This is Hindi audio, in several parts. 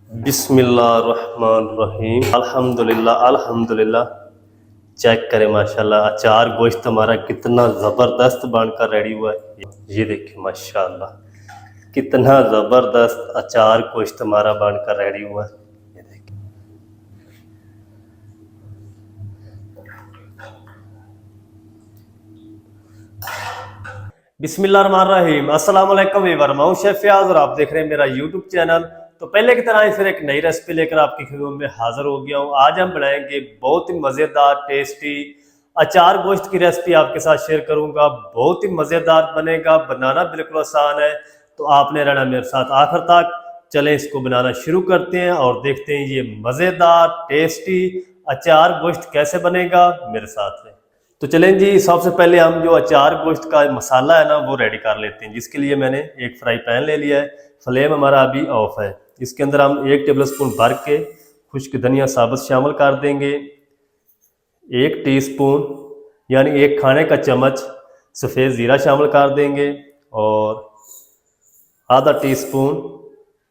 बिस्मिल्लाहिर्रहमानिर्रहीम अल्हम्दुलिल्लाह अल्हम्दुलिल्लाह। चेक करें माशाल्लाह, अचार गोश्त हमारा कितना ज़बरदस्त बनकर रेडी हुआ है। ये देखिए माशाल्लाह कितना ज़बरदस्त अचार गोश्त हमारा बनकर रेडी हुआ है। ये देखिए बिस्मिल्लाहिर्रहमानिर्रहीम। अस्सलाम वालेकुम वीवर, मैं हूं शेफ फयाज और आप देख रहे हैं मेरा यूट्यूब चैनल। तो पहले की तरह ही फिर एक नई रेसिपी लेकर आपकी खिदमत में हाजिर हो गया हूं। आज हम बनाएंगे बहुत ही मज़ेदार टेस्टी अचार गोश्त की रेसिपी आपके साथ शेयर करूंगा। बहुत ही मज़ेदार बनेगा, बनाना बिल्कुल आसान है। तो आपने रहना मेरे साथ आखिर तक। चलें इसको बनाना शुरू करते हैं और देखते हैं ये मज़ेदार टेस्टी अचार गोश्त कैसे बनेगा। मेरे साथ है तो चलें जी, सबसे पहले हम जो अचार गोश्त का मसाला है ना वो रेडी कर लेते हैं। जिसके लिए मैंने एक फ्राई पैन ले लिया है। फ्लेम हमारा अभी ऑफ है। इसके अंदर हम 1 टेबल स्पून भर के खुश्क धनिया साबुत शामिल कर देंगे। 1 टीस्पून यानी 1 खाने का चम्मच सफ़ेद ज़ीरा शामिल कर देंगे और आधा टीस्पून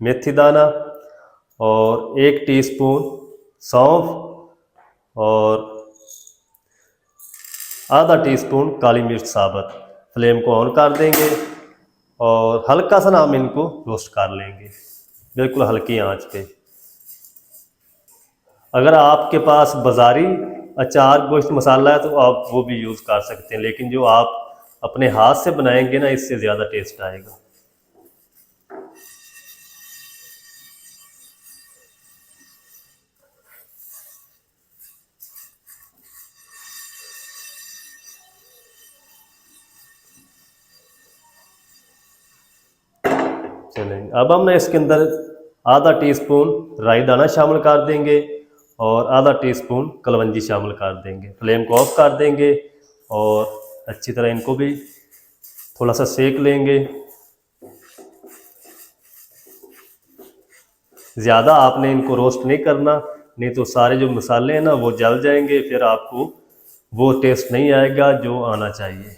मेथी दाना और 1 टीस्पून सौंफ और आधा टीस्पून काली मिर्च साबुत। फ्लेम को ऑन कर देंगे और हल्का सा ना हम इनको रोस्ट कर लेंगे, बिल्कुल हल्की आंच पे। अगर आपके पास बाज़ारी अचार गोश्त मसाला है तो आप वो भी यूज़ कर सकते हैं, लेकिन जो आप अपने हाथ से बनाएंगे ना इससे ज़्यादा टेस्ट आएगा। चलेंगे, अब हम इसके अंदर आधा टीस्पून राई दाना शामिल कर देंगे और आधा टीस्पून कलवंजी शामिल कर देंगे। फ्लेम को ऑफ कर देंगे और अच्छी तरह इनको भी थोड़ा सा सेक लेंगे। ज़्यादा आपने इनको रोस्ट नहीं करना, नहीं तो सारे जो मसाले हैं ना वो जल जाएंगे, फिर आपको वो टेस्ट नहीं आएगा जो आना चाहिए।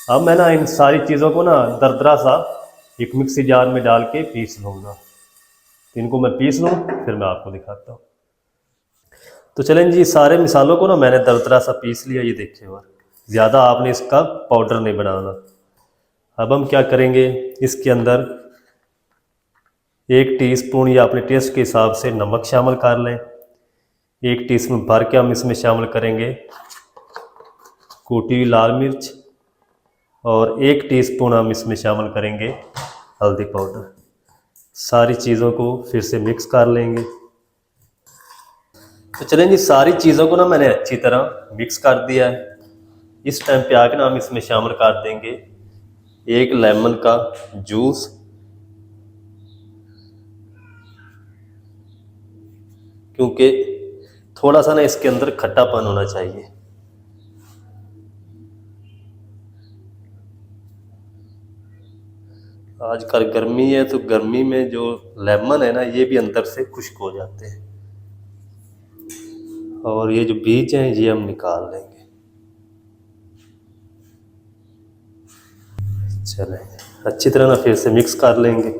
अब मैं ना इन सारी चीज़ों को ना दरदरा सा एक मिक्सी जार में डाल के पीस लूँगा। तो इनको मैं पीस लूँ फिर मैं आपको दिखाता हूँ। तो चलें जी, सारे मिसालों को ना मैंने दरदरा सा पीस लिया। ये देखिए, और ज़्यादा आपने इसका पाउडर नहीं बनाना। अब हम क्या करेंगे, इसके अंदर 1 टीस्पून या अपने टेस्ट के हिसाब से नमक शामिल कर लें। 1 टीस्पून भर के हम इसमें शामिल करेंगे कुटी हुई लाल मिर्च और 1 टीस्पून हम इसमें शामिल करेंगे हल्दी पाउडर। सारी चीज़ों को फिर से मिक्स कर लेंगे। तो चलें जी, सारी चीज़ों को ना मैंने अच्छी तरह मिक्स कर दिया है। इस टाइम पे आके ना हम इसमें शामिल कर देंगे 1 लेमन का जूस, क्योंकि थोड़ा सा ना इसके अंदर खट्टापन होना चाहिए। आजकल गर्मी है तो गर्मी में जो लेमन है ना ये भी अंदर से खुश्क हो जाते हैं और ये जो बीज हैं ये हम निकाल देंगे। चलें, अच्छी तरह ना फिर से मिक्स कर लेंगे।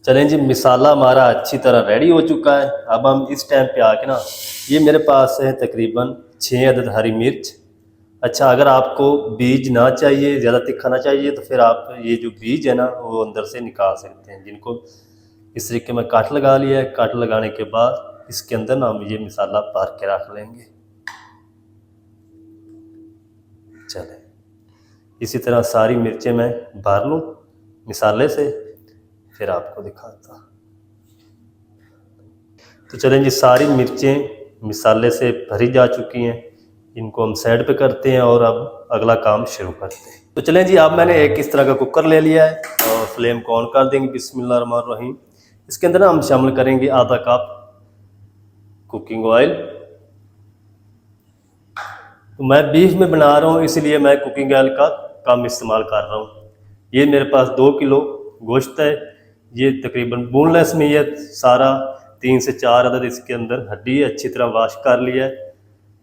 चलें जी, मसाला हमारा अच्छी तरह रेडी हो चुका है। अब हम इस टाइम पे आके ना, ये मेरे पास है तकरीबन 6 अदद हरी मिर्च। अच्छा, अगर आपको बीज ना चाहिए, ज़्यादा तीखा ना चाहिए, तो फिर आप ये जो बीज है ना वो अंदर से निकाल सकते हैं। जिनको इस तरीके में काट लगा लिया है। काट लगाने के बाद इसके अंदर ना हम ये मसाला भर के रख लेंगे। चलें, इसी तरह सारी मिर्चें मैं भर लूँ मसाले से, फिर आपको दिखाता। तो चलें जी, सारी मिर्चें मसाले से भरी जा चुकी हैं। इनको हम साइड पे करते हैं और अब अगला काम शुरू करते हैं। तो चलें जी, अब मैंने एक इस तरह का कुकर ले लिया है और फ्लेम को ऑन कर देंगे। बिस्मिल्लाहिर्रहमानिर्रहीम। इसके अंदर ना हम शामिल करेंगे आधा कप कुकिंग ऑयल। तो मैं बीफ में बना रहा हूँ इसलिए मैं कुकिंग ऑयल का कम इस्तेमाल कर रहा हूँ। ये मेरे पास 2 किलो गोश्त है। ये तकरीबन बोनलेस में ये सारा 3 से 4 अदद इसके अंदर हड्डी है, अच्छी तरह वाश कर लिया है।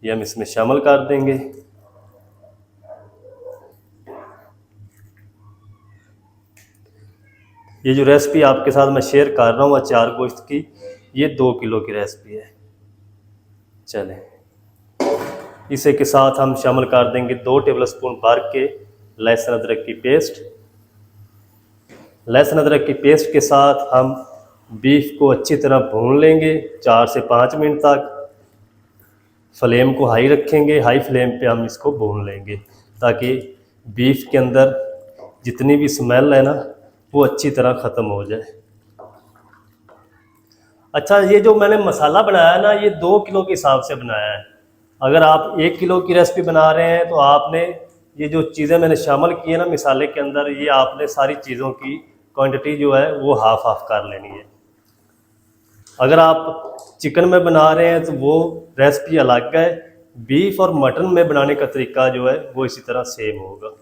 ये हम इसमें शामिल कर देंगे। ये जो रेसिपी आपके साथ मैं शेयर कर रहा हूँ अचार गोश्त की, ये 2 किलो की रेसिपी है। चलें, इसे के साथ हम शामिल कर देंगे 2 टेबलस्पून भर के लहसुन अदरक की पेस्ट। लहसुन अदरक की पेस्ट के साथ हम बीफ को अच्छी तरह भून लेंगे 4 से 5 मिनट तक। फ्लेम को हाई रखेंगे, हाई फ्लेम पे हम इसको भून लेंगे ताकि बीफ के अंदर जितनी भी स्मेल है ना वो अच्छी तरह ख़त्म हो जाए। अच्छा, ये जो मैंने मसाला बनाया ना, ये 2 किलो के हिसाब से बनाया है। अगर आप 1 किलो की रेसिपी बना रहे हैं तो आपने ये जो चीज़ें मैंने शामिल की है ना मसाले के अंदर, ये आपने सारी चीज़ों की क्वांटिटी जो है वो हाफ हाफ कर लेनी है। अगर आप चिकन में बना रहे हैं तो वो रेसिपी अलग है, बीफ और मटन में बनाने का तरीका जो है वो इसी तरह सेम होगा।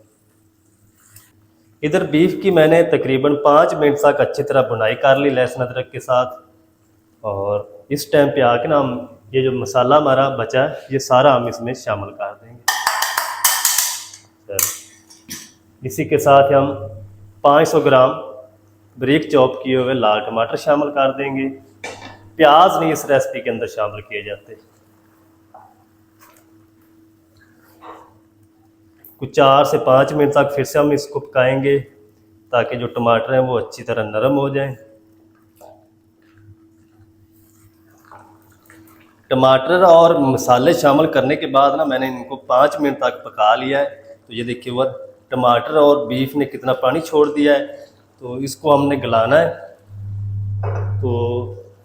इधर बीफ की मैंने तकरीबन 5 मिनट तक अच्छी तरह बुनाई कर ली लहसुन अदरक के साथ। और इस टाइम पे आके ना हम ये जो मसाला हमारा बचा है ये सारा हम इसमें शामिल कर देंगे। इसी के साथ हम 500 ग्राम बारीक चॉप किए हुए लाल टमाटर शामिल कर देंगे। प्याज नहीं इस रेसिपी के अंदर शामिल किए जाते। कुछ 4 से 5 मिनट तक फिर से हम इसको पकाएंगे ताकि जो टमाटर हैं वो अच्छी तरह नरम हो जाएं। टमाटर और मसाले शामिल करने के बाद ना मैंने इनको 5 मिनट तक पका लिया है। तो ये देखिए वो टमाटर और बीफ ने कितना पानी छोड़ दिया है, तो इसको हमने गलाना है। तो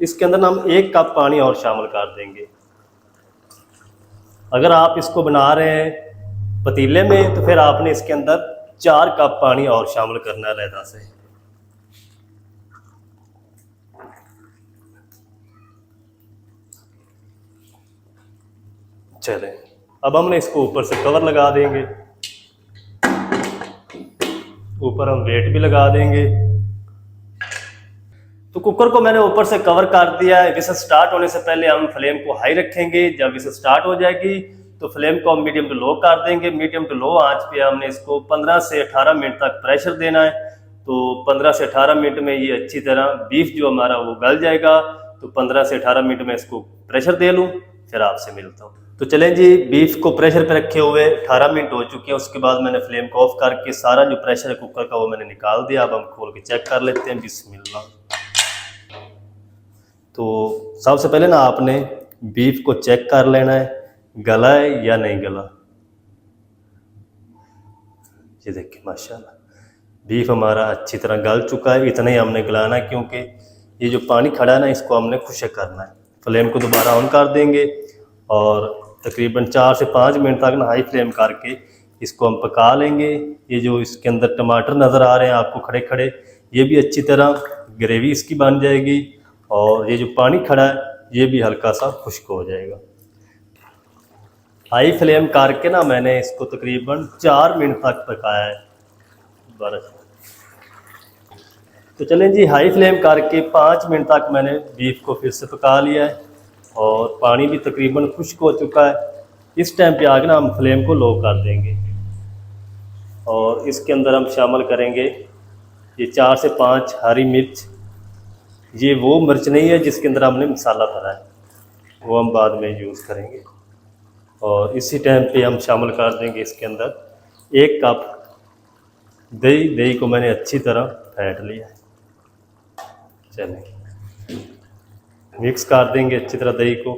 इसके अंदर ना हम 1 कप पानी और शामिल कर देंगे। अगर आप इसको बना रहे हैं पतीले में तो फिर आपने इसके अंदर 4 कप पानी और शामिल करना है अलहदा से। चलें, अब हमने इसको ऊपर से कवर लगा देंगे। ऊपर हम वेट भी लगा देंगे। तो कुकर को मैंने ऊपर से कवर कर दिया है। विसल स्टार्ट होने से पहले हम फ्लेम को हाई रखेंगे। जब विसल स्टार्ट हो जाएगी तो फ्लेम को हम मीडियम टू लो कर देंगे। मीडियम टू लो आंच पे हमने इसको 15 से 18 मिनट तक प्रेशर देना है। तो 15 से 18 मिनट में ये अच्छी तरह बीफ जो हमारा वो गल जाएगा। तो 15 से 18 मिनट में इसको प्रेशर दे लूँ, फिर आपसे मिलता हूँ। तो चलें जी, बीफ को प्रेशर पे रखे हुए 18 मिनट हो चुके हैं। उसके बाद मैंने फ्लेम को ऑफ करके सारा जो प्रेशर है कुकर का वो मैंने निकाल दिया। अब हम खोल के चेक कर लेते हैं। बिस्मिल्लाह। तो सबसे पहले ना आपने बीफ को चेक कर लेना है गला है या नहीं गला। ये देखिए माशाल्लाह बीफ हमारा अच्छी तरह गल चुका है। इतना ही हमने गलाना है क्योंकि ये जो पानी खड़ा है ना इसको हमने खुश्क करना है। फ्लेम को दोबारा ऑन कर देंगे और तकरीबन 4 से 5 मिनट तक ना हाई फ्लेम करके इसको हम पका लेंगे। ये जो इसके अंदर टमाटर नज़र आ रहे हैं आपको खड़े खड़े, ये भी अच्छी तरह ग्रेवी इसकी बन जाएगी और ये जो पानी खड़ा है ये भी हल्का सा खुश्क हो जाएगा। हाई फ्लेम करके ना मैंने इसको तकरीबन 4 मिनट तक पकाया है। तो चलें जी, हाई फ्लेम करके 5 मिनट तक मैंने बीफ को फिर से पका लिया है और पानी भी तकरीबन खुश्क हो चुका है। इस टाइम पे आगे ना हम फ्लेम को लो कर देंगे और इसके अंदर हम शामिल करेंगे ये 4 से 5 हरी मिर्च। ये वो मिर्च नहीं है जिसके अंदर हमने मसाला भरा है, वो हम बाद में यूज़ करेंगे। और इसी टाइम पे हम शामिल कर देंगे इसके अंदर 1 कप दही। दही को मैंने अच्छी तरह फेंट लिया है। चलें, मिक्स कर देंगे अच्छी तरह दही को।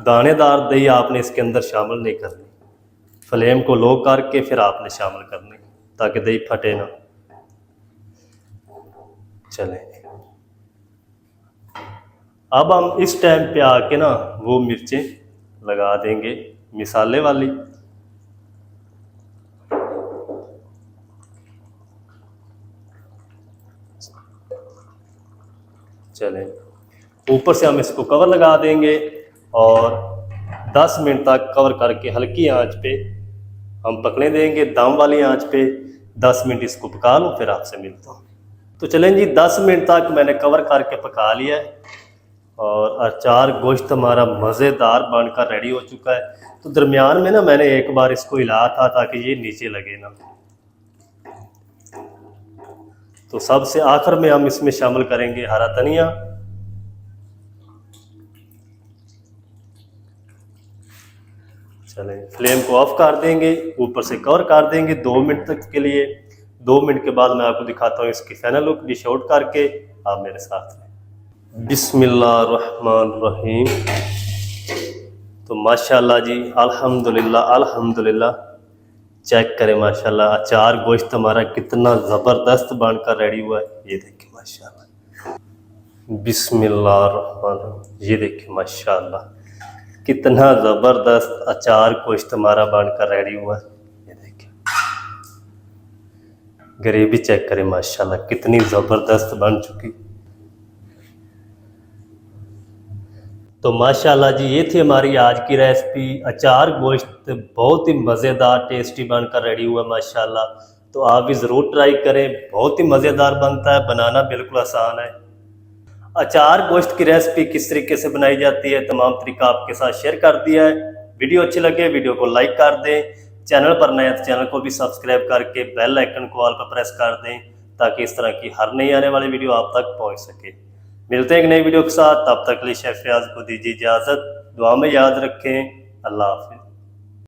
दानेदार दही आपने इसके अंदर शामिल नहीं करनी। फ्लेम को लो करके फिर आपने शामिल करनी ताकि दही फटे ना। चलें, अब हम इस टाइम पे आके ना वो मिर्चें लगा देंगे मिसाले वाली। चलें, ऊपर से हम इसको कवर लगा देंगे और 10 मिनट तक कवर करके हल्की आंच पे हम पकने देंगे। दम वाली आंच पे 10 मिनट इसको पका लूँ, फिर आपसे मिलता हूँ। तो चलें जी, 10 मिनट तक मैंने कवर करके पका लिया है और अचार गोश्त हमारा मज़ेदार बनकर रेडी हो चुका है। तो दरमियान में ना मैंने एक बार इसको हिला था ताकि ये नीचे लगे ना। तो सबसे आखिर में हम इसमें शामिल करेंगे हरा धनिया। चलें, फ्लेम को ऑफ कर देंगे, ऊपर से कवर कर देंगे 2 मिनट तक के लिए। 2 मिनट के बाद मैं आपको दिखाता हूँ इसकी फाइनल लुक। डिश आउट करके आप मेरे साथ में। बिस्मिल्लाहिर्रहमानिर्रहीम। तो माशाल्लाह जी, अल्हम्दुलिल्लाह अल्हम्दुलिल्लाह। चेक करें माशाल्लाह, अचार गोश्त हमारा कितना ज़बरदस्त बनकर रेडी हुआ है। ये देखिए माशाल्लाह, बिस्मिल्लाहिर्रहमानिर्रहीम। ये देखिए माशाल्लाह, कितना ज़बरदस्त अचार गोश्त हमारा बनकर रेडी हुआ है। ये देखिए, ग्रेवी चेक करें माशाल्लाह, कितनी ज़बरदस्त बन चुकी। तो माशाल्लाह जी, ये थी हमारी आज की रेसिपी। अचार गोश्त बहुत ही मज़ेदार टेस्टी बनकर रेडी हुआ माशाल्लाह। तो आप भी ज़रूर ट्राई करें, बहुत ही मज़ेदार बनता है, बनाना बिल्कुल आसान है। अचार गोश्त की रेसिपी किस तरीके से बनाई जाती है, तमाम तरीका आपके साथ शेयर कर दिया है। वीडियो अच्छी लगे वीडियो को लाइक कर दें, चैनल पर नए तो चैनल को भी सब्सक्राइब करके बेल आइकन को ऑल पर प्रेस कर दें, ताकि इस तरह की हर नई आने वाली वीडियो आप तक पहुंच सके। मिलते हैं एक नई वीडियो के साथ, तब तक के लिए शेफ फयाज को दीजिए इजाज़त। दुआ में याद रखें। अल्लाह हाफिज़।